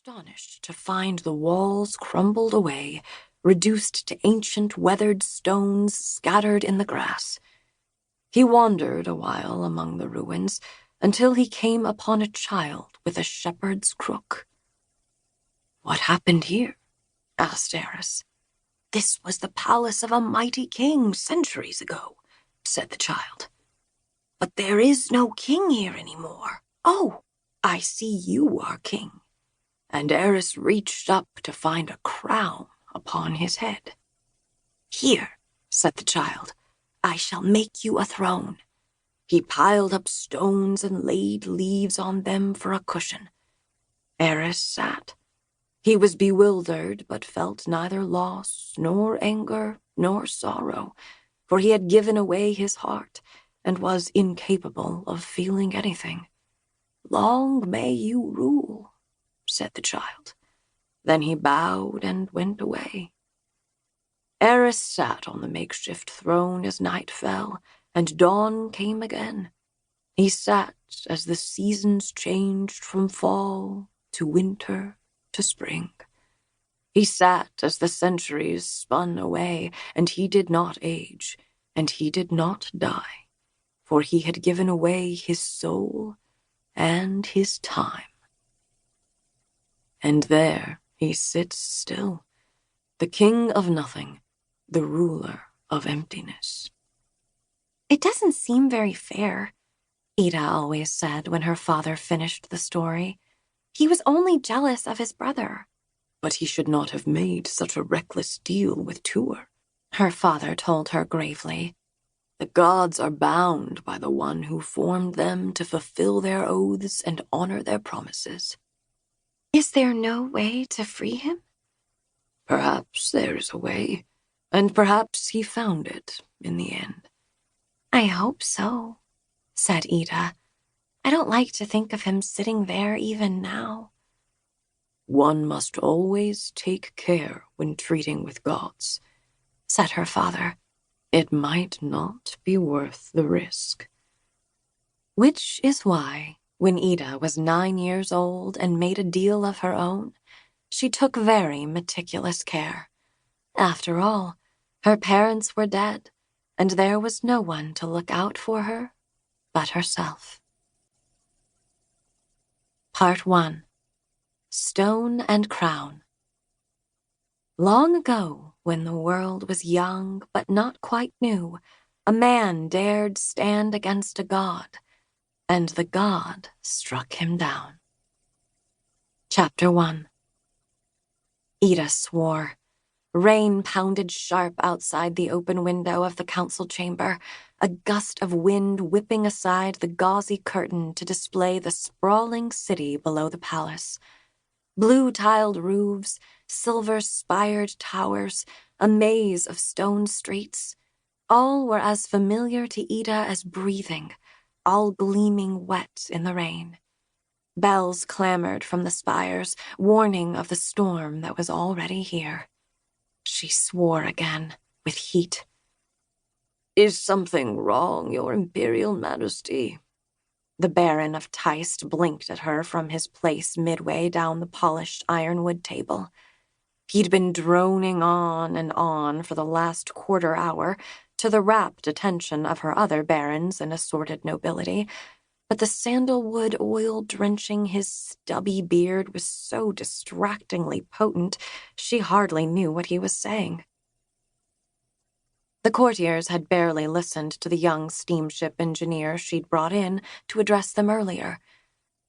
astonished to find the walls crumbled away, reduced to ancient weathered stones scattered in the grass. He wandered a while among the ruins until he came upon a child with a shepherd's crook. "What happened here?" asked Eris. "This was the palace of a mighty king centuries ago," said the child. "But there is no king here anymore. Oh, I see you are king." And Eris reached up to find a crown upon his head. "Here," said the child, "I shall make you a throne." He piled up stones and laid leaves on them for a cushion. Eris sat. He was bewildered, but felt neither loss, nor anger, nor sorrow, for he had given away his heart and was incapable of feeling anything. "Long may you rule," said the child. Then he bowed and went away. Eris sat on the makeshift throne as night fell, and dawn came again. He sat as the seasons changed from fall to winter to spring. He sat as the centuries spun away, and he did not age, and he did not die, for he had given away his soul and his time. And there he sits still, the king of nothing, the ruler of emptiness. "It doesn't seem very fair," Ida always said when her father finished the story. "He was only jealous of his brother." "But he should not have made such a reckless deal with Tuor," her father told her gravely. "The gods are bound by the one who formed them to fulfill their oaths and honor their promises." "Is there no way to free him?" "Perhaps there is a way, and perhaps he found it in the end." "I hope so," said Ida. "I don't like to think of him sitting there even now." "One must always take care when treating with gods," said her father. "It might not be worth the risk." Which is why, when Ida was 9 years old and made a deal of her own, she took very meticulous care. After all, her parents were dead, and there was no one to look out for her but herself. Part 1. Stone and Crown. Long ago, when the world was young but not quite new, a man dared stand against a god, and the god struck him down. Chapter 1. Ida swore. Rain pounded sharp outside the open window of the council chamber, a gust of wind whipping aside the gauzy curtain to display the sprawling city below the palace. Blue-tiled roofs, silver-spired towers, a maze of stone streets. All were as familiar to Ida as breathing, all gleaming wet in the rain. Bells clamored from the spires, warning of the storm that was already here. She swore again, with heat. "Is something wrong, your Imperial Majesty?" The Baron of Teist blinked at her from his place midway down the polished ironwood table. He'd been droning on and on for the last quarter hour, to the rapt attention of her other barons and assorted nobility, but the sandalwood oil drenching his stubby beard was so distractingly potent she hardly knew what he was saying. The courtiers had barely listened to the young steamship engineer she'd brought in to address them earlier.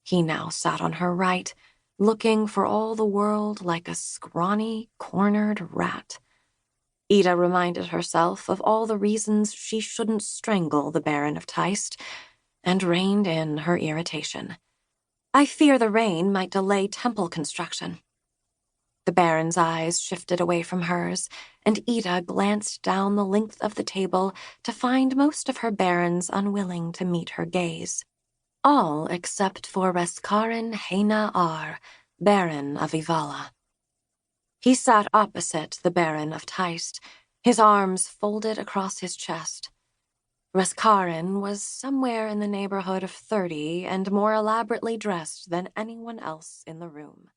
He now sat on her right, looking for all the world like a scrawny, cornered rat. Ida reminded herself of all the reasons she shouldn't strangle the Baron of Teist, and reined in her irritation. "I fear the rain might delay temple construction." The Baron's eyes shifted away from hers, and Ida glanced down the length of the table to find most of her barons unwilling to meet her gaze. All except for Reskarin Haina Ar, Baron of Ivala. He sat opposite the Baron of Teist, his arms folded across his chest. Reskarin was somewhere in the neighborhood of 30 and more elaborately dressed than anyone else in the room.